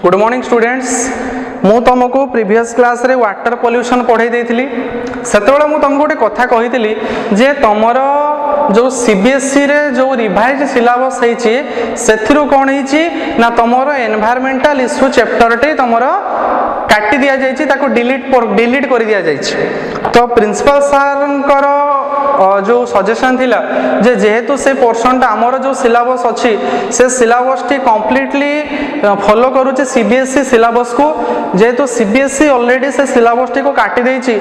Good morning students. मु तुमको previous class रे वाटर पॉल्यूशन पढ़ाई देइथिली। सेतेबेले मु तुमको गोटे कथा कहिथिली जे तमरो जो सीबीएसई रे जो रिवाइज सिलेबस हेछि सेथिरु कोन हेछि ना तमरो एनवायरमेंटल इश्यू चैप्टर टे तमरो काटी दिया जाइछि, ताको डिलीट कर दिया जाइछि। तो प्रिंसिपल सर जो सजेशन थिला जे जेहेतु से पोर्शन टा हमर जो सिलेबस अछि से सिलेबस टी कंप्लीटली फॉलो करूचे सीबीएसई सिलेबस को। जेहेतु सीबीएसई ऑलरेडी से सिलेबस टी को काटी देछि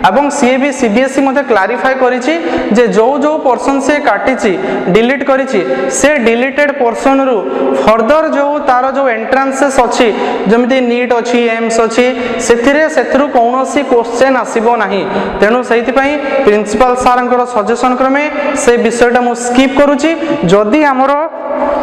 एवं सी भी सीबीएसई मध्ये क्लैरिफाई करिछि जे जो जो पोर्शन से काटिछि डिलीट करिछि से डिलीटेड पोर्शन रु फर्दर जो तार जो एंट्रांसेस अछि जेमिति नीट अछि एम्स अछि सेथिरु कोनोसी क्वेश्चन आसीबो नाही। तेनु सेहिति पई प्रिंसिपल सरंकर सजेशन क्रमे से विषयटा मु स्किप करूची। जदि हमरो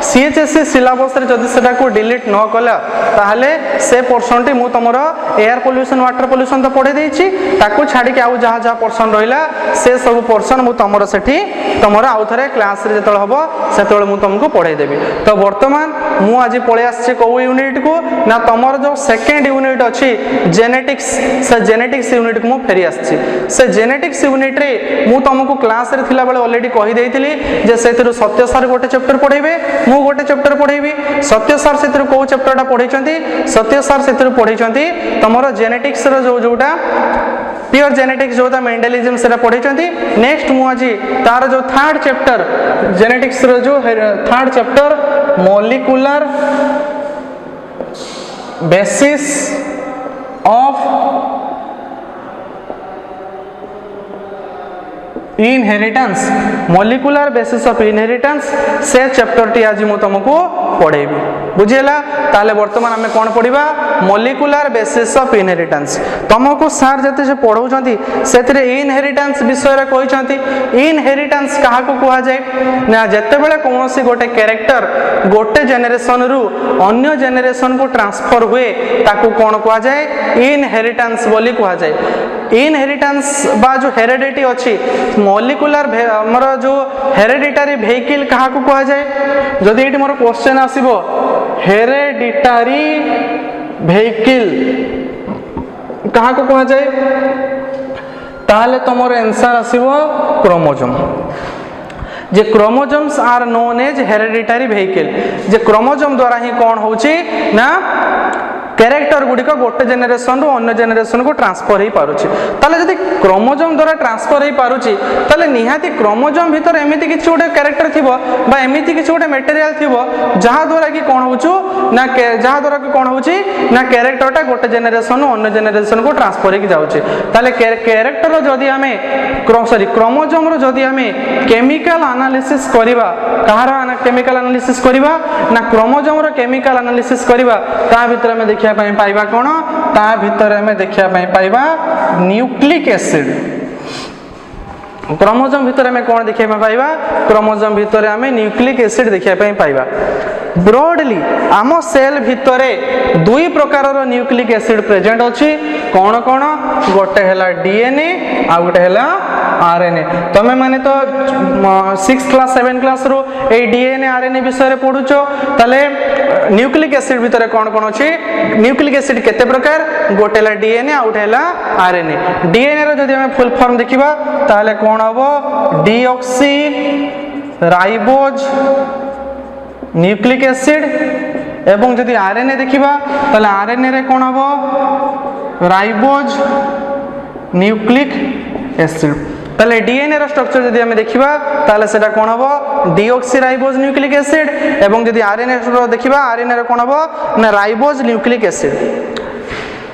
सीएचएससी सिलेबस रे जदि सेटा को डिलीट न कला ताहले से पोर्शन टी मु तमरो एयर पोल्यूशन वाटर पोल्यूशन तो पढे देछि, ताको छाडी के आउ जहा जहा पोर्शन रहिला से सब पोर्शन मु तमरो सेठी तमरो आउ थरे क्लास रे जतळ हबो सेतळ मु तुमको पढे देबी। तो वर्तमान मु आज पळे आछे को यूनिट को ना तमरो जो सेकंड यूनिट अछि जेनेटिक्स, से जेनेटिक्स यूनिट को मु फेरी आछी। से जेनेटिक्स यूनिट रे मु तुमको क्लास रे थिला बेले ऑलरेडी कहि देइतिली जे सेतिरु सत्य सर गोटे चैप्टर पढेबे, मु गोटे चैप्टर पढेबी। सत्य सर सेतिरु को चैप्टरटा पढैचंती, सत्य सर सेतिरु पढैचंती तमरो जेनेटिक्स रो जोटा प्योर जेनेटिक्स जोटा मेंडेलिज्म सेटा पढैचंती। नेक्स्ट मु आज तार जो थर्ड चैप्टर जेनेटिक्स रो जो third chapter molecular basis of inheritance, molecular basis of inheritance से चैप्टर टी आज मु तुमको पढेबी। बुझियला? ताले वर्तमान हमें कोन पढिबा मॉलिक्यूलर बेसिस ऑफ इनहेरिटेंस। तुमको सर जते से पढौचंती सेतरे इनहेरिटेंस विषय रे कहिचंती। इनहेरिटेंस काहा को कुहा जाय ना जते बेले कोनोसी गोटे कैरेक्टर गोटे जनरेशन रु अन्य जनरेशन को ट्रांसफर हुए ताको कोन कुहा जाय इनहेरिटेंस बोली कुहा जाय। इनहेरिटेंस बा जो हेरेडिटी अछि मॉलिक्यूलर हमर जो हेरेडिटरी व्हीकल कहा को कहा जाए। जदि एटी मोर क्वेश्चन आसीबो हेरेडिटरी व्हीकल कहा को कहा जाए ताले तमर आंसर आसीबो क्रोमोसोम। जे chromosomes are known as hereditary vehicle. जे क्रोमोसोम द्वारा ही कौन होची ना कैरेक्टर गुडी को गोटे जनरेशन रु अन्य जनरेशन को ट्रांसफर हो पारुची। ताले जदि क्रोमोसोम द्वारा ट्रांसफर हो पारुची ताले निहाती क्रोमोसोम भीतर एमिति किछि गोटे कैरेक्टर थिबो बा एमिति किछि गोटे मटेरियल थिबो जहा द्वारा कि कोन होचु ना जहा द्वारा कि कोन होची ना कैरेक्टरटा गोटे जनरेशन रु अन्य जनरेशन को ट्रांसफर हो जाउची। ताले कैरेक्टर रो जदि हमें क्रोमोसोम रो जदि हमें केमिकल एनालिसिस करिबा कहार केमिकल एनालिसिस करिबा ना क्रोमोसोम रो केमिकल एनालिसिस करिबा ता भीतर हमें देखिया पाइबा कोन ता भीतर हमें देखिया पाइबा न्यूक्लिक एसिड। क्रोमोसोम भीतर हमें कोन देखिया पाइबा क्रोमोसोम भीतर हमें न्यूक्लिक एसिड देखिया पाइबा। ब्रॉडली आम सेल भितरे दुई प्रकार रो न्यूक्लिक एसिड प्रेजेंट अछि। कोन कोन गोटे हैला डीएनए आ गोटे हैला आरएनए। तमे माने तो 6th क्लास 7th क्लास रो ए डीएनए आरएनए विषय रे पढुचो। ताले न्यूक्लिक एसिड भितरे कोन कोन अछि न्यूक्लिक एसिड केते प्रकार गोटे हैला डीएनए आ गोटे हैला आरएनए। डीएनए रो जदि हम फुल फॉर्म देखिबा ताले कोन हबो डीऑक्सी राइबोज न्यूक्लिक एसिड एवं जदि आरएनए देखिबा ताले आरएनए रे कोन हबो राइबोज न्यूक्लिक एसिड। ताले डीएनए रो स्ट्रक्चर जदि हम देखिबा ताले सेटा कोन हबो डीऑक्सी राइबोज न्यूक्लिक एसिड एवं जदि आरएनए रो देखिबा आरएनए रो कोन हबो ना राइबोज न्यूक्लिक एसिड।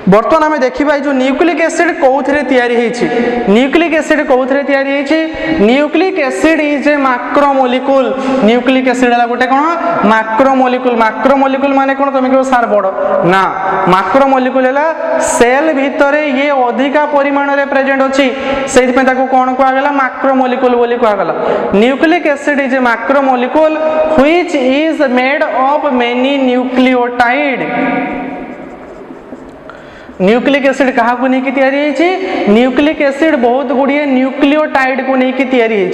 बर्तमान हमें देखिबा जो न्यूक्लिक एसिड कोउथरे तयारी हेछि। न्यूक्लिक एसिड कोउथरे तयारी हेछि nucleic acid is a macromolecule. Nucleic acid हला गोटे कोन मैक्रोमोलिक्यूल। मैक्रोमोलिक्यूल माने कोन तुम को सार बड़ ना मैक्रोमोलिक्यूल हला सेल भितरे ये अधिका परिमाण रे प्रेजेंट अछि सेहि पे ताको कोन कोआ गेला मैक्रोमोलिक्यूल बोली कोआ गेला। Nucleic acid is a macromolecule which is made of many nucleotide nucleic acid क्या नहीं तैयारी न्यूक्लिक एसिड बहुत गुड़िए न्यूक्लियोटाइड को नहीं तैयारी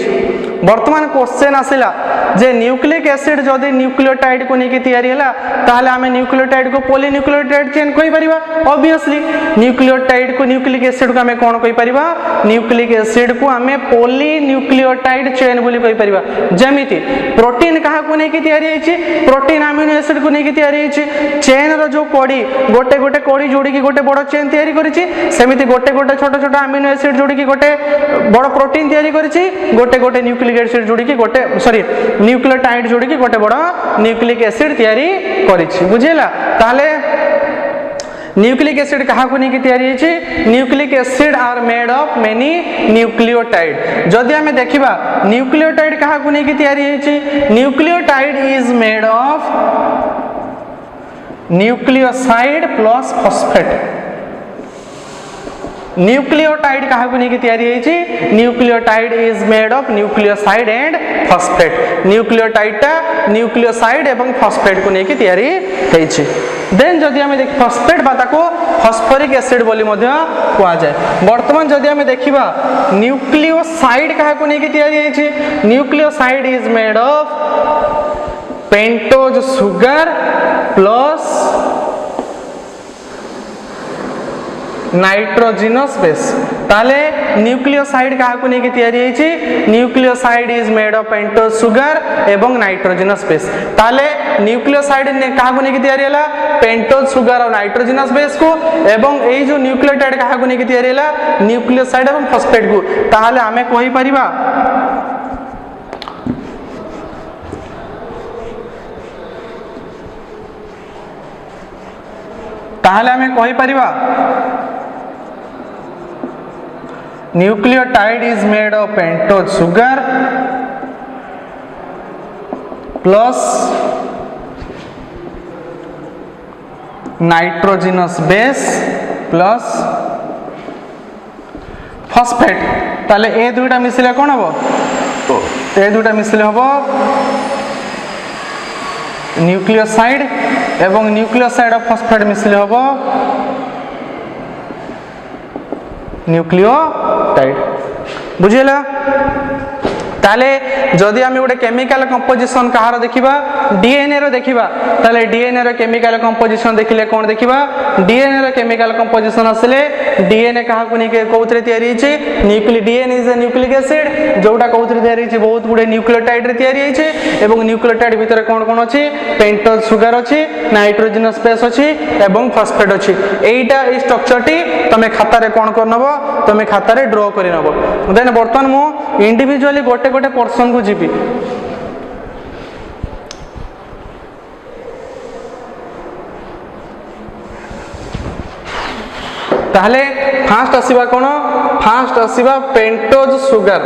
बर्तमान क्वेश्चन आसला जे न्यूक्लिक एसिड जदि न्यूक्लियोटाइड को नहीं तैयारी है ताहले आमे न्यूक्लियोटाइड को पॉलीन्यूक्लियोटाइड चेन कहि परिबा ऑब्वियसली न्यूक्लियोटाइड को न्यूक्लिक एसिड को आमे कोन कहि परिबा न्यूक्लिक एसिड को आमे पॉलीन्यूक्लियोटाइड चेन बोली कहि परिबा जेमिति प्रोटीन कहा को नहीं तैयारी है प्रोटीन अमीनो एसिड को नहीं तैयारी है चेन रो जो कड़ी गोटे गोटे कड़ी जोड़ी की गोटे बड़ चेन तैयारी करिछि सेमिति गोटे गोटे छोट छोट अमीनो एसिड जोड़ी की गोटे बड़ प्रोटीन तैयारी करिछि गोटे गोटे न्यूक्लिक एसिड जोड़ी की गोटे सॉरी न्यूक्लियोटाइड जोड़ी की गोटे बड़ न्यूक्लिक एसिड तैयारी करिछि बुझिला ताले न्यूक्लिक एसिड कहा को नहीं तैयारी है nucleic acid are made of many nucleotide जदि आमे देखिबा न्यूक्लियोटाइड कहा को नहीं तैयारी है nucleotide is made of nucleoside plus phosphate nucleotide कहा को नहीं तैयारी है nucleotide is made of nucleoside and phosphate nucleotide टा न्यूक्लियोसाइड एवं फॉस्फेट को नहीं तैयारी होइछि देन जदि हमें देख फॉस्फेट बा ताको फॉस्फोरिक एसिड बोली मध्य कुआ जाए वर्तमान जदि हमें देखिबा न्यूक्लियोसाइड कहा को नहीं तैयारी है nucleoside is made of pentose sugar plus nitrogenous base ताले न्यूक्लियोसाइड कहा को नहीं तैयारी है nucleoside is made of pentose sugar एवं नाइट्रोजिनस बेस ताले न्यूक्लियोसाइड कहा को नहीं तैयारी है पेंटोज सुगर और नाइट्रोजिनस बेस को एवं ए जो न्यूक्लियोटाइड कहा को नहीं तैयारी है न्यूक्लियोसाइड एवं फॉस्फेट को ताले आमे कहि परिबा ताहले आमे कहि परिबा nucleotide is made of pentose sugar plus nitrogenous base plus phosphate ताले ए दुईटा मिसिले कोन हबो ए दुईटा मिसिले हबो न्यूक्लियोसाइड एवं न्यूक्लियोसाइड ऑफ फॉस्फेट मिसिले हबो न्यूक्लियोटाइड बुझिला ताले जदि आमे गोटे केमिकल कंपोजिशन कहार देखिबा डीएनए रो देखिबा ताले डीएनए रो केमिकल कंपोजिशन देखिले कोन देखिबा डीएनए रो केमिकल कंपोजिशन असले डीएनए कहा को नहीं कोथरे तयारी छि nucleic DNA is a nucleic acid जोटा कोथरे तयारी छि बहुत गुडे न्यूक्लियोटाइड रे तयारी छि एवं न्यूक्लियोटाइड भीतर कोन कोन अछि पेंटोज सुगर अछि नाइट्रोजिनस बेस अछि एवं फॉस्फेट अछि एटा ए स्ट्रक्चर टी तमे खाता रे कोन करनबो तमे खाता रे ड्रॉ करिनबो देन वर्तमान मु इंडिविजुअली गोटे गोटे पर्सन को जीबी ताहले फास्ट आसीबा कोन फास्ट आसीबा pentose sugar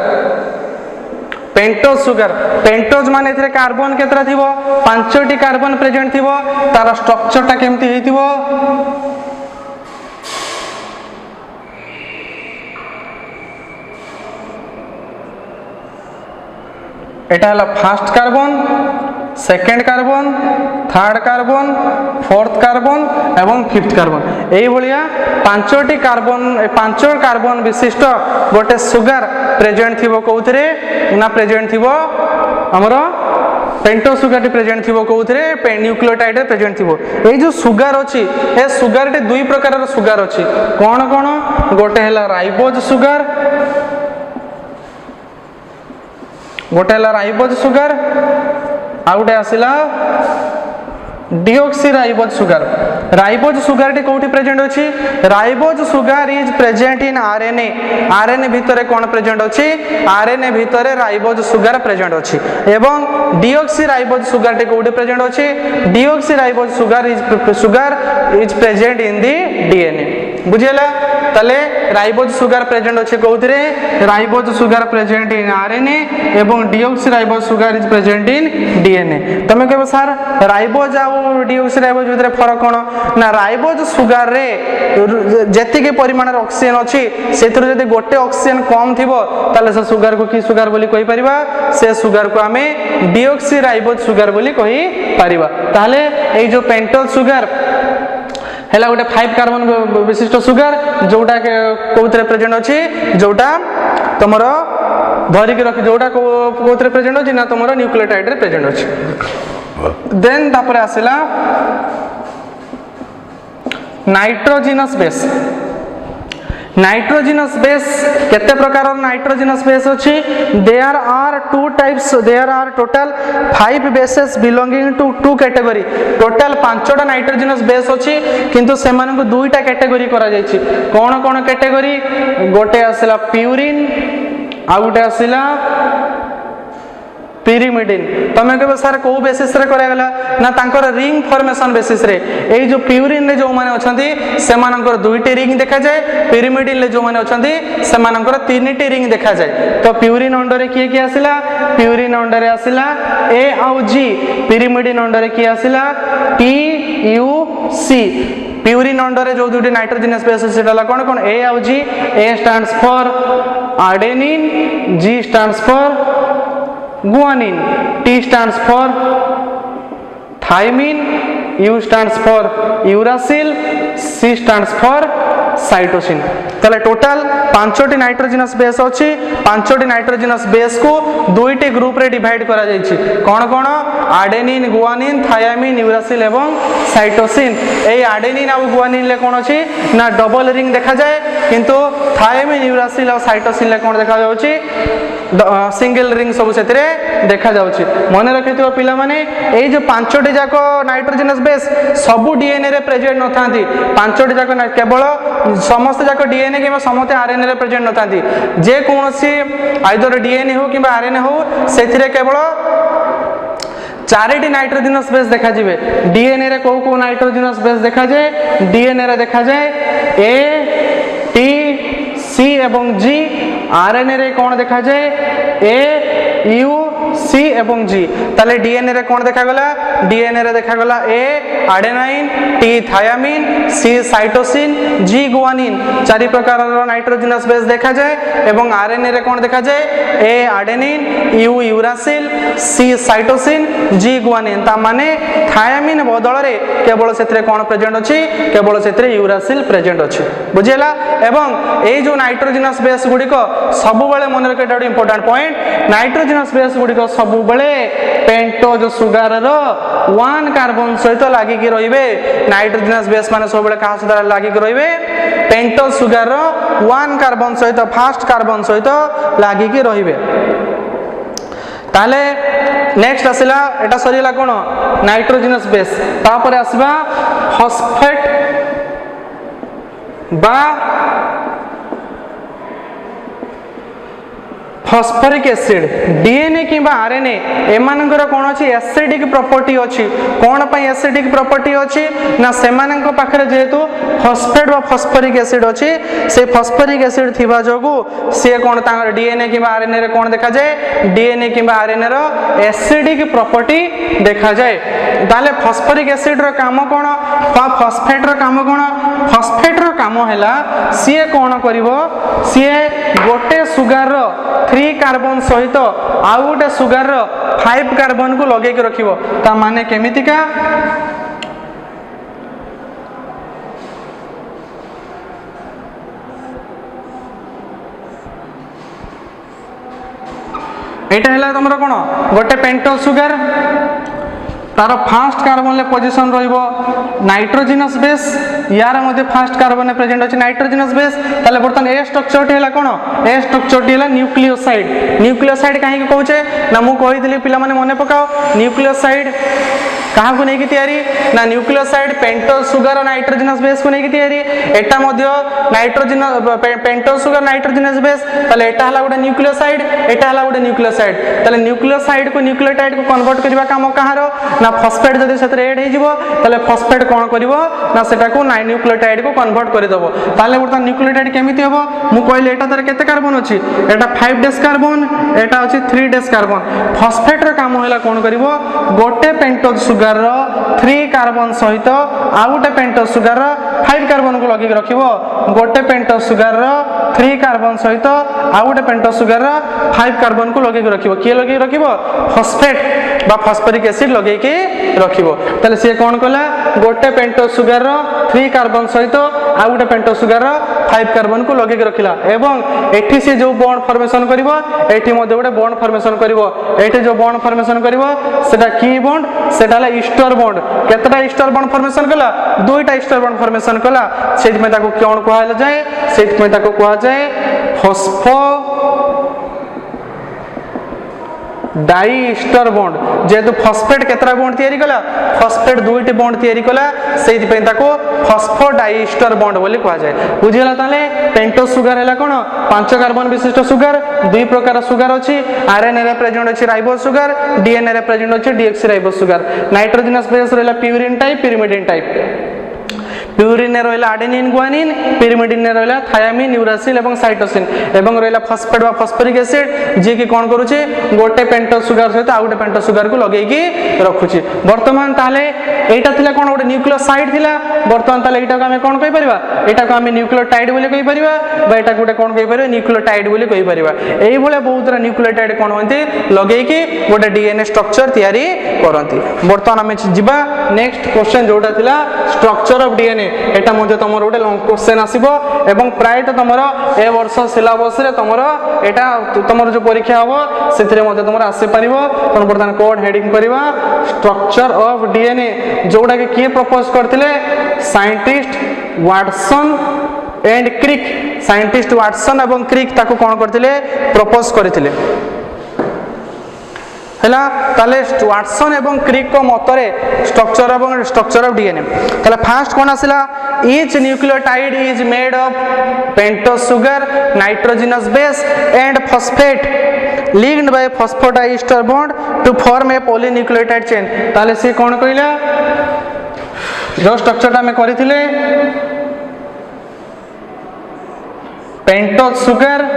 pentose sugar pentose माने एथरे कार्बन केतरा थिबो 5टी कार्बन प्रेजेंट थिबो तार स्ट्रक्चर ता केमती हेतिबो एटा हला first carbon second carbon third carbon fourth carbon एवं फिफ्थ कार्बन एई भलिया 5टी कार्बन 5 कार्बन विशिष्ट गोटे सुगर प्रेजेंट थिबो कोउथरे ना प्रेजेंट थिबो हमरो पेंटोज सुगर प्रेजेंट थिबो कोउथरे न्यूक्लियोटाइड प्रेजेंट थिबो ए जो सुगर अछि ए सुगर टे दुई प्रकार रो सुगर अछि कोन कोन गोटे हला राइबोज सुगर गोटे हला राइबोज सुगर आ गोटे आसिला डीऑक्सीराइबोज सुगर टी कोठी प्रेजेंट अछि ribose sugar is present in RNA भितरे कोन प्रेजेंट अछि आरएनए भितरे राइबोज सुगर प्रेजेंट अछि एवं डीऑक्सीराइबोज सुगर टी कोठी प्रेजेंट अछि deoxyribose sugar is present in the DNA बुझिला तले राइबोज सुगर प्रेजेंट अछि कोथरे ribose sugar present in RNA एवं deoxyribose sugar is present in DNA तमे कहबो सर राइबोज आ डीऑक्सीराइबोज भितर फरक कोन ना राइबोज सुगर रे जेतिके परिमाण रे ऑक्सीजन अछि सेथरो जदि गोटे ऑक्सीजन कम थिबो ताले से सुगर को की सुगर बोली कहि परिबा से सुगर को हमें डीऑक्सीराइबोज सुगर बोली कहि परिबा ताले ए जो पेंटोज सुगर है गोटे 5 कार्बन विशिष्ट सुगर जोटा कौन प्रेजेंट अच्छी जोटा तुम धरिकी रख जोटा कौन प्रेजेंट अच्छी ना तुम न्यूक्लियोटाइड प्रेजेंट अच्छी। देन तापर आसला नाइट्रोजिनस बेस। नाइट्रोजिनस बेस केते प्रकार नाइट्रोजिनस बेस अच्छी there are two types there are total 5 bases belonging to 2 category. Total 5टा नाइट्रोजिनस बेस अच्छी किंतु से मानन को 2टा कैटेगरी करा जायछि। कोन कोन कैटेगरी गोटे आसला प्यूरिन आ गोटे आसला पिरिमिडिन। तमे कहबो सर को बेसिस रे करागला ना तांकर रिंग फॉर्मेशन बेसिस रे एई जो प्यूरिन रे जो माने अछंती से मानकर 2टी रिंग देखा जाए पिरिमिडिन ले जो माने अछंती से मानकर 3टी रिंग देखा जाए। तो प्यूरिन अंडर रे किए किए आसिला प्यूरिन अंडर रे आसिला ए आउ जी पिरिमिडिन अंडर रे किए आसिला T you see. Purine under रे जो दुटी नाइट्रोजनस बेस सेटा कोन कोन ए आउ G A stands for adenine G stands for guanine T stands for thymine U stands for uracil C stands for cytosine। ताले total 5टी nitrogenous base अच्छी 5टी nitrogenous base को 2टी group रे divide करा जायछि। कोन कोन आर्डेनिन guanine thiamine uracil एवं cytosine. ए आर्डेनिन और guanine ले कोन अछि ना डबल रिंग देखा जाए किंतु थायामिन यूरासिल और साइटोसिन ले कोन देखा जाउछि सिंगल रिंग सब सेतरे देखा जाउछि। मने रखिथिबो पिला माने ए जो 5टी जाको नाइट्रोजनस बेस सबु डीएनए रे प्रेजेंट न थांती। 5टी जाको केवल समस्त जाको डीएनए कि समस्त आरएनए रे प्रेजेंट न थांती। जे कोनोसी आइदर डीएनए हो कि आरएनए हो सेथिरे केवल 4टी नाइट्रोजनस बेस देखा जिवे। डीएनए रे को को नाइट्रोजनस बेस देखा जाए डीएनए रे देखा जाए ए टी सी एवं जी। आरएनए रे कोन देखा जाए ए यू सी एवं जी। ताले डीएनए रे कोन देखा गला डीएनए रे देखा गला ए आर्डेनाइन टी थायामिन सी साइटोसिन जी गुआनिन। 4 प्रकार नाइट्रोजनस बेस देखा जाए एवं आरएनए रे कोन देखा जाए A adenine U uracil C cytosine G guanine. ता माने थायामिन बदल रे केवल सेतरे कोन प्रेजेंट अछि केवल सेतरे यूरासिल प्रेजेंट अछि। बुझियला। एवं ए जो नाइट्रोजनस बेस गुडिको सब बेले मन रखे एटा इंपोर्टेंट पॉइंट नाइट्रोजनस बेस गुडिको सब बेले पेंटोज सुगर रो 1 कार्बन सहित लागि कि रहिबे। नाइट्रोजनस बेस माने सब बेले का सहित लागि कि रहिबे पेंटोज सुगर रो 1 कार्बन सहित फर्स्ट कार्बन सहित लागि कि रहिबे। ताले नेक्स्ट आसिला एटा सरीला कोन नाइट्रोजनस बेस। तापर आसबा फॉस्फेट बा फॉस्फोरिक एसिड। डीएनए कि आरएनए एमानकर कौन अच्छी एसिडिक प्रॉपर्टी अच्छी। कौन पाई एसिडिक प्रॉपर्टी अच्छी ना सेमानक पाखरे जेहेतु फॉस्फेट व फॉस्फोरिक एसिड अच्छी से फॉस्फोरिक एसिड थिबा जोगु से कौन तांगर डीएनए कि आरएनए रे कौन देखा जाए डीएनए कि आरएनए रो एसिडिक प्रॉपर्टी देखा जाए। ताले फॉस्फोरिक एसिड रो काम कौन फॉस्फेट रो काम कौन फॉस्फेट रो काम हैला सीए कौन करिवो सीए गोटे सुगर रो 3 कार्बन सहित आउ गोटे सुगर रो 5 कार्बन को लगे के रखिवो। ता माने केमितिका एटा हैला तमरो कोन गोटे पेंटोज सुगर तार फर्स्ट कार्बन ले पोजीशन रहिबो नाइट्रोजनस बेस यार मध्ये फर्स्ट कार्बन ने प्रेजेंट अछि नाइट्रोजनस बेस। ताले बर्तन ए स्ट्रक्चर टी हैला कोन ए स्ट्रक्चर टी हैला न्यूक्लियोसाइड। न्यूक्लियोसाइड काहे कहउछे ना मु कहितली पिला माने मने पकाओ न्यूक्लियोसाइड कहाँ को नहीं तैयारी ना nucleoside pentose sugar nitrogenous base को नहीं तैयारी। एटा मध्य nitrogen pentose sugar nitrogenous base ताले एटा हला गोटे न्यूक्लियोसाइड एटा हला गोटे न्यूक्लियोसाइड। ताले न्यूक्लियोसाइड को न्यूक्लियोटाइड को कन्वर्ट करबा काम कहारो ना फॉस्फेट जदि सेतरे ऐड हे जिवो ताले फॉस्फेट कोन करिवो ना सेटा को न्यूक्लियोटाइड को कन्वर्ट कर देबो। ताले बर्तन न्यूक्लियोटाइड केमिति हेबो मु कहले एटा तार केते कार्बन अछि एटा 5 डेस कार्बन एटा अछि 3 डेस कार्बन। फॉस्फेट रो काम होला कोन करिवो गोटे पेंटोज सुगर रो 3 कार्बन सहित आ गोटे पेंटोज सुगर रो 5 कार्बन को लगे रखिवो। गोटे पेंटोज सुगर रो 3 कार्बन सहित आ गोटे पेंटोज सुगर रो 5 कार्बन को लगे रखिवो। के लगे रखिवो फॉस्फेट बा फॉस्फोरिक एसिड लगे कि रखिबो ताले से कोन कला गोटे पेंटोज सुगर रो 3 कार्बन सहित आ गोटे पेंटोज सुगर रो 5 कार्बन को लगे रखिला एवं एठी से जो बॉन्ड फॉर्मेशन करिवो एठी मध्ये गोटे बॉन्ड फॉर्मेशन करिवो एठी जो बॉन्ड फॉर्मेशन करिवो सेटा की बॉन्ड सेटा ला ईस्टर बॉन्ड केतटा ईस्टर बॉन्ड फॉर्मेशन कला दुईटा ईस्टर बॉन्ड फॉर्मेशन कला सेठ में ताको कोन कहला जाय सेठ में ताको कहा जाय फॉस्फो डाईस्टर बॉन्ड जेतु फॉस्फेट केतरा बॉन्ड तयारी कला फॉस्फेट दुईटी बॉन्ड तयारी कला सेहि पे ताको फॉस्फो डाईस्टर बॉन्ड बोली कहा जाय बुझिला ताले पेंटोज सुगर हैला कोन 5 कार्बन विशिष्ट सुगर दुई प्रकार सुगर अछि आरएनए रे प्रेजेंट अछि राइबोज सुगर डीएनए रे प्रेजेंट अछि deoxyribose sugar nitrogenous base रहला purine type pyrimidine type purine ने रहला एडेनिन गुआनिन पिरिमिडिन ने रहला थायामिन यूरासिल एवं साइटोसिन एवं रहला फॉस्फेट बा फॉस्फोरिक एसिड जे कि कोन करूची गोटे पेंटोज सुगर सहित आ गोटे पेंटोज सुगर को लगेई की रखुची वर्तमान ताले एटा थिला कोन गोटे न्यूक्लियोसाइड थिला वर्तमान ताले एटा को हमें कोन कहि परिबा एटा को हमें न्यूक्लियोटाइड बोली कहि परिबा बा एटा गोटे कोन कहि परिबा न्यूक्लियोटाइड बोली कहि परिबा एई भले बहुत तरह न्यूक्लियोटाइड कोन होंती लगेई की गोटे डीएनए स्ट्रक्चर तयारी करंती वर्तमान हमें जिबा नेक्स्ट क्वेश्चन जोटा थिला स्ट्रक्चर ऑफ डीएनए एटा मध्ये तमरो गोटे लॉन्ग क्वेश्चन आसीबो एवं प्राय तो तमरो ए वर्ष सिलेबस रे तमरो एटा तमरो जो परीक्षा होबो सेथिरे मध्ये तमरो आसे परिबो तन वर्तमान कोड हेडिंग परिबा स्ट्रक्चर ऑफ डीएनए जोडा के किए प्रपोज करथिले scientist Watson and Crick scientist Watson एवं क्रिक ताको कोन करथिले प्रपोज करथिले हैला ताले वाटसन एवं क्रिक को मतरे स्ट्रक्चर ऑफ डीएनए ताले फर्स्ट कोन आसिला each nucleotide is made of pentose sugar nitrogenous base and phosphate linked by phosphodiester bond to form a polynucleotide chain ताले से कोन कहिला जो स्ट्रक्चर ता में करिथिले पेंटोज सुगर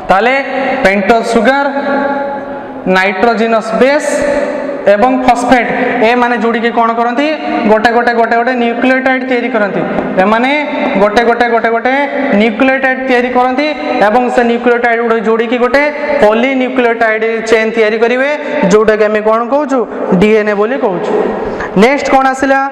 ताले पेंटोज सुगर नाइट्रोजनस बेस एवं फॉस्फेट ए माने जोड़ी के कोन करंती गोटे गोटे गोटे गोटे न्यूक्लियोटाइड तयारी करंती ए माने गोटे गोटे गोटे गोटे न्यूक्लियोटाइड तयारी करंती एवं से न्यूक्लियोटाइड गुडे जोड़ी के गोटे पॉलीन्यूक्लियोटाइड चेन तयारी करिवे जोटा के हम कोन कहूछु डीएनए बोली कहूछु नेक्स्ट कोन आसिला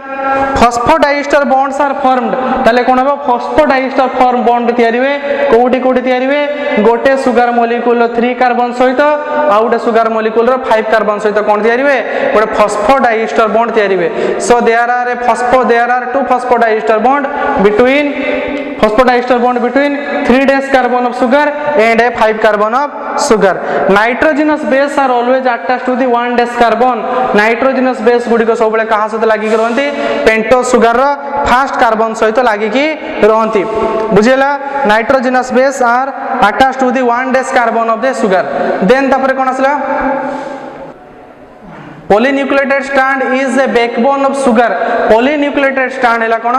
फॉस्फोडाइस्टर बॉन्ड्स आर फॉर्मड ताले कोन हो फॉस्फोडाइस्टर फॉर्म बॉन्ड तयारी वे कोठी कोठी तयारी वे गोटे सुगर मॉलिक्यूल 3 कार्बन सहित आ गोटे सुगर मॉलिक्यूल 5 कार्बन सहित कोन तयारी वे गोटे फॉस्फोडाइस्टर बॉन्ड तयारी वे so there are two phosphodiester bond between 3 dash carbon of sugar and a 5 carbon of sugar. Nitrogenous base are always attached to the 1 dash carbon. Nitrogenous base गुडी को सब बेले कहा सहित लागि के रहंती pentose sugar row first carbon सहित लागि के रहंती बुझिला nitrogenous base are attached to the 1 dash carbon of the sugar. Then तापर कोन आसला polynucleotide strand is a backbone of sugar. polynucleotide strand हैला कोन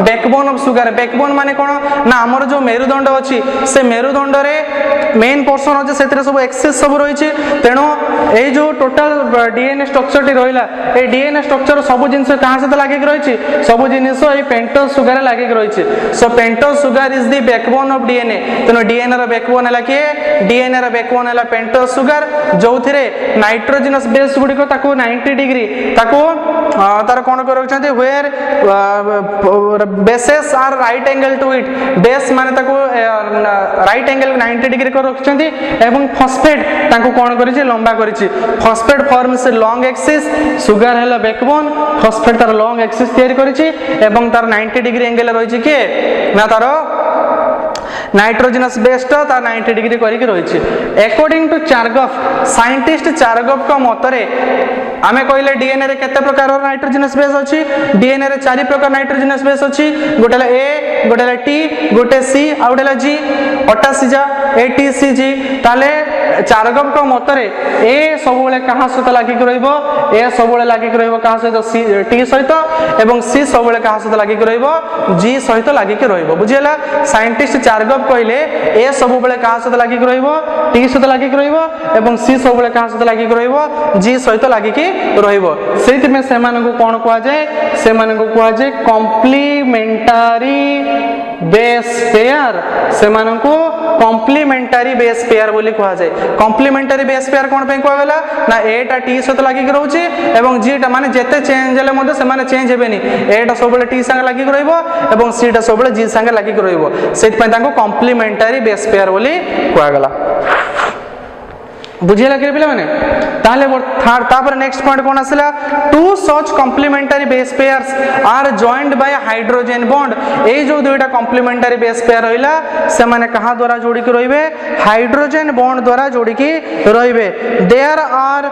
backbone of sugar. backbone माने कोन ना हमर जो मेरुदंड अछि से मेरुदंड रे मेन पोर्शन अछि सेतरे सब एक्सेस सब रही छि तेनो ए जो टोटल डीएनए स्ट्रक्चर टी रहिला ए डीएनए स्ट्रक्चर सब जिंस कहां से लागि के रही छि सब जिंस ए पेंटोज सुगर लागि के रही छि so pentose sugar is the backbone of DNA तेनो डीएनए रो बैकबोन हैला के डीएनए रो बैकबोन हैला पेंटोज सुगर जोथिरे नाइट्रोजनस बेस गुडी को ताको 90 डिग्री ताको तार कोन कर रखछन्ते where bases are right angle to it base माने ताको राइट एंगल 90 डिग्री कर रखछन्ते एवं फॉस्फेट ताको कोन करिछि लंबा करिछि phosphate forms long axis sugar हैला बैकबोन फॉस्फेट तार लॉन्ग एक्सिस तयारी करिछि एवं तार 90 डिग्री एंगल रहिछि के ना तार नाइट्रोजनस बेस तो 90 डिग्री करी के रही अकॉर्डिंग टू चार्गफ साइंटिस्ट चार्गफ का मतरे आमे कहले डीएनए रे केते प्रकार नाइट्रोजनस बेस अछि डीएनए रे 4 प्रकार नाइट्रोजनस बेस अछि गोटेला ए गोटेला टी गोटे सी आ गोटेला जी 88 एटीसीजी ताले चार्गव को मतरे ए सब क्या सहित लागिक रहिबो ए सब लागिक रहिबो क्या सहित टी सहित एवं सी सब क्या सहित लागिक रहिबो जी सहित लागिक रहिबो बुझिला साइंटिस्ट चार्गव कहले ए सब क्या सहित लागिक रहिबो टी सहित लागिक रहिबो एवं सी सब क्या सहित लागिक रहिबो जी सहित लागिक रहिबो सेति में से मानको कोन कुआ जाय से मानको कुआ जाय कॉम्प्लीमेंटरी बेस पेयर से मानको कॉम्प्लीमेंटरी बेस पेयर बोली कुआ जाय कॉम्प्लीमेंटरी बेस पेयर कोन पे कुआ गेला ना ए टा टी सहित लागिक रहउची एवं जी टा माने जेते चेंज हेले मध्ये से माने चेंज हेबेनी ए टा सब टी संग लागिक रहइबो एवं सी टा सब जी संग लागिक रहइबो सेति पे ताको कॉम्प्लीमेंटरी बेस पेयर बोली कुआ गेला बुझिला कि पिला माने ताले तापर नेक्स्ट पॉइंट कोन आसला two such complementary base pairs are joined by hydrogen bond ए जो दुईटा कॉम्प्लीमेंटरी बेस पेयर रहिला से माने कहा द्वारा जोड़ी के रहिबे हाइड्रोजन बॉन्ड द्वारा जोड़ी के रहिबे there are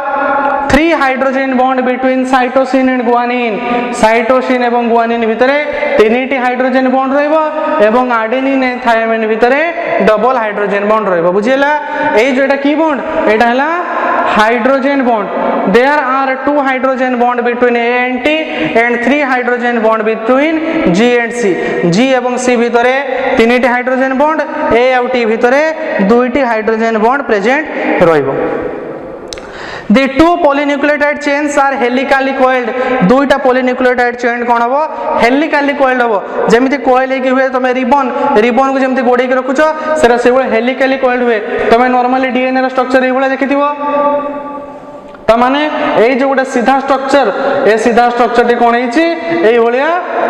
3 hydrogen bond between cytosine and guanine cytosine एवं गुआनिन भितरे 3टी हाइड्रोजन बॉन्ड रहइबो एवं एडेनिन एंड थायमिन भितरे डबल हाइड्रोजन बॉन्ड रहइबो बुझिला ए जोटा की बॉन्ड एटा हला hydrogen bond there are 2 hydrogen bond between A and T and 3 hydrogen bond between G and C G एवं सी भितरे 3टी हाइड्रोजन बॉन्ड ए और टी भितरे 2टी हाइड्रोजन बॉन्ड प्रेजेंट रहइबो The two polynucleotide chains are helically coiled दुईटा polynucleotide chain कोन हबो helically coiled हबो जेमिति coil हे कि हुए तमे रिबन को जेमिति गोडे के रखुछो सेरा सेबो helically coiled हुए तमे नॉर्मली डीएनए रा स्ट्रक्चर एबोला देखिथिबो त माने ए जो गोटे सीधा स्ट्रक्चर ए सीधा स्ट्रक्चर टी कोन हेछि एई होलिया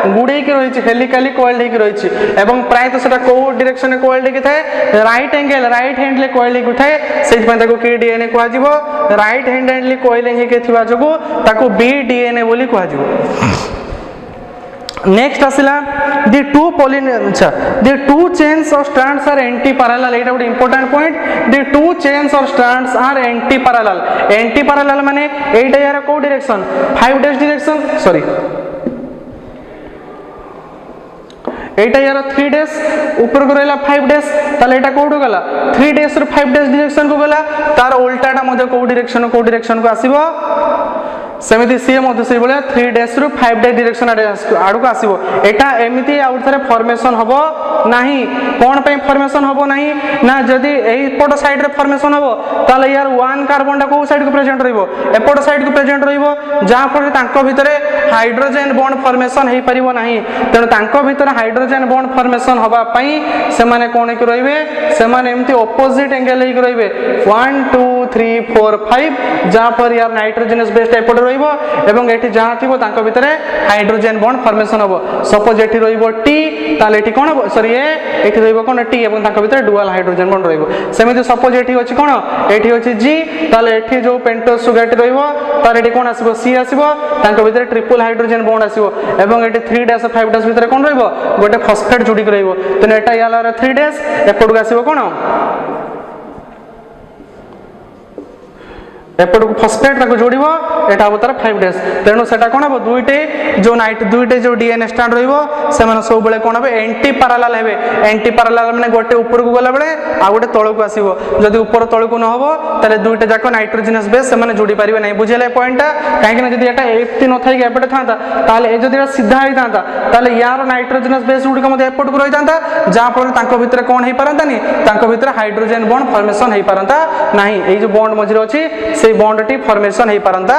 गुडे के रहिछि हेलिकली कोइल्ड हे कि रहिछि एवं प्राय तो सेटा को डायरेक्शन में कोइल्ड के थाए right angle right handle coiled के थाए सेज पय ताको के डीएनए कुआ जिवो राइट हैंडले कोइलिंग हे के थिबा जगु ताको बी डीएनए बोली कुआ जिवो नेक्स्ट आसिला the two chains of strands are anti parallel एटा बड important point the two chains of strands are anti parallel माने एटा यार को डायरेक्शन 5 dash डायरेक्शन सॉरी एटा यार 3 dash ऊपर को रहला 5 dash ताले एटा कोडो गला 3 dash रो 5 dash डायरेक्शन को गला तार उल्टाटा मध्ये को डायरेक्शन को आसीबो सेमिति सी मध्ये से बोले 3 dash रो 5 dash डायरेक्शन आडू को आसीबो एटा एमिति आउट थरे फॉर्मेशन हबो नाही कोन पे फॉर्मेशन हबो नाही ना जदी एई पट साइड रे फॉर्मेशन हबो ताले यार 1 कार्बन टा को साइड को प्रेजेंट रहइबो एपट साइड को प्रेजेंट रहइबो जहा पर तांको भितरे हाइड्रोजन बॉन्ड फॉर्मेशन हेई परिबो नाही तेन तांको भितरे हाइड्रोजन बॉन्ड फॉर्मेशन हबा पई से माने कोन के रहिबे से माने एमिति ऑपोजिट एंगल हेई रहिबे 1 2 3 4 5 जहा पर यार नाइट्रोजनस बेस्ड एपट रहिबो एवं एठी जहा थिबो तांको भितरे हाइड्रोजन बॉन्ड फॉर्मेशन हबो सपोज एठी रहिबो टी ताले एठी कोन सॉरी ए एठी रहिबो कोन टी एवं तांको भितरे डुअल हाइड्रोजन बॉन्ड रहिबो सेमिति सपोज एठी अछि कोन एठी अछि जी ताले एठी जो पेंटोस सुगारटी रहिबो ताले एठी कोन आसीबो सी आसीबो तांको भितरे ट्रिपल हाइड्रोजन बॉन्ड आसीबो एवं एठी 3 डैश 5 डैश भितरे कोन रहिबो गोटे फॉस्फेट जोडी रहिबो तने एटा याला 3 डैश एपडु आसीबो कोन एपडु फॉस्फेट ताको जोड़िबो एटा होतार 5 डैश तेनु सेटा कोन हबो दुईटे जो डीएनए स्ट्रैंड रहिबो से माने सब बेले कोन हबे एंटी पैरेलल हेबे एंटी पैरेलल माने गोटे ऊपर को गला बेले आ गोटे तळ को आसीबो जदी ऊपर तळ को न हबो ताले दुईटे जाको नाइट्रोजनस बेस से माने जोड़ी परिबे नै बुझिले पॉइंटटा काहे कि जदी एटा एफटी न थाई के एपटे थांता ताले ए जदी एटा सीधा होई थांता ताले यार नाइट्रोजनस बेस गुडी को मते एपट को रहि थांता जा पर तांको भितरे कोन हेई परंतानी तांको भितरे हाइड्रोजन बॉन्ड फॉर्मेशन हेई परंता नाही ए जो बॉन्ड मझिरे अछि से बॉन्ड टी फॉर्मेशन हेई परंता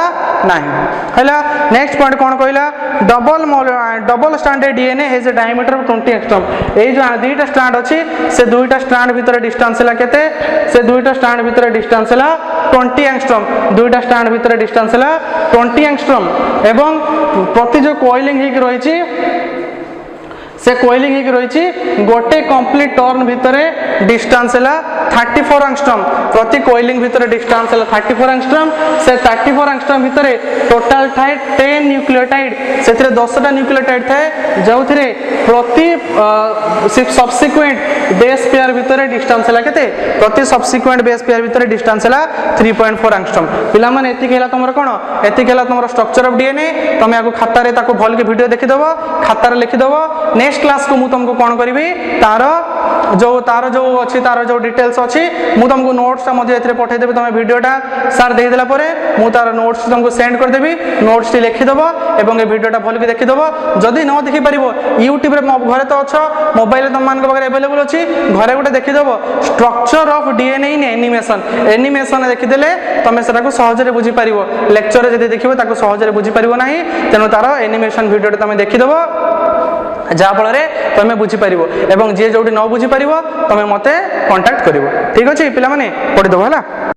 नाही हला नेक्स्ट पॉइंट कोन कहला double stranded DNA has a diameter of 20 angstrom ए जो दुईटा स्ट्रैंड अछि से दुईटा स्ट्रैंड भीतर डिस्टेंस हला केते से दुईटा स्ट्रैंड भीतर डिस्टेंस हला 20 एंगस्ट्रॉम दुईटा स्ट्रैंड भीतर डिस्टेंस हला 20 एंगस्ट्रॉम एवं प्रति जो कॉइलिंग हेक रहिछि से कोइलिंग हेक रहिछि गोटे कंप्लीट टर्न भितरे डिस्टेंस हला 34 एंगस्ट्रॉम प्रति कोइलिंग भितरे डिस्टेंस हला 34 एंगस्ट्रॉम से 34 एंगस्ट्रॉम भितरे टोटल थाए 10 न्यूक्लियोटाइड सेथिरे 10 टा न्यूक्लियोटाइड थाए जोथिरे प्रति सब्सिक्वेंट बेस पेयर भितरे डिस्टेंस हला केते प्रति सब्सिक्वेंट बेस पेयर भितरे डिस्टेंस हला 3.4 एंगस्ट्रॉम पिला माने एति केला तमरो कोन एति केला तमरो स्ट्रक्चर ऑफ डीएनए तमे आगु खाता रे ताको भल के वीडियो देखि दबो खाता रे लिखि दबो नेक्स्ट क्लास को मु तुमको कौन करी तार जो अच्छी तार जो डिटेल्स अच्छी मु तुमको नोट्स पठेदेवी तुम वीडियोटा सार देदेला मु तार नोट्स तुमको सेंड करदेवी नोट्स टी लिखिदेव और ये वीडियोटा भल कि देखिदेव जदि न देखिपार यूट्यूब घरे तो अच्छ मोबाइल तुम मान पाखे एवेलेबल अच्छी घरे गोटे देखिदेव structure of DNA in animation देखिदेले तुम से सहजरे बुझीपार लेक्चर जब देखिए सहजरे बुझीपार ना तेणु तार एनिमेशन वीडियो तुम देखिदेव जहाँफल तुम बुझीपार और जी जो न बुझीपार तुम मत कांटेक्ट कर ठीक अच्छे पे पढ़ीदेव है।